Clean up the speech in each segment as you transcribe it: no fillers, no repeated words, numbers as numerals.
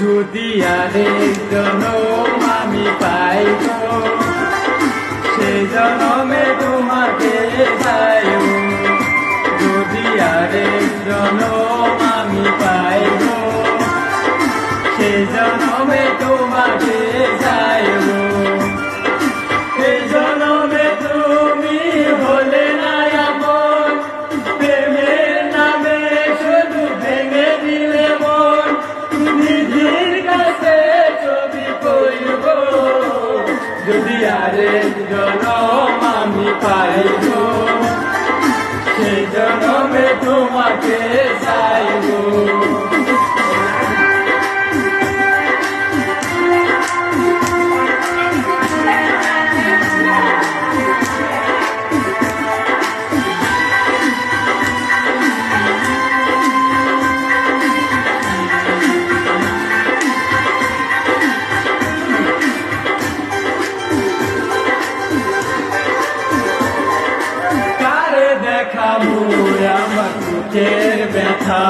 যদি আরেক জনম আমি পাইব, সে জনমে তোমাকে চাইব। যদি আরেক জনম আমি পাইব, সে জনমে তোমাকে চাইব। এই জনমে তুমি হলে না এমন, প্রেমের নামে শুধু ভেঙে দিলে মন। নিধির কাছে ছবি কইব, যদি আরেক জনম আমি পাইব, সে জনমে তোমাকে চাইব। আমার বুকের ব্যথা,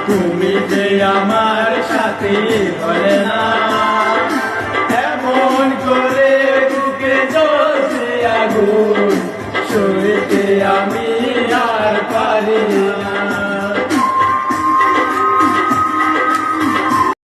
তুমি যে আমার সাথী হলে না।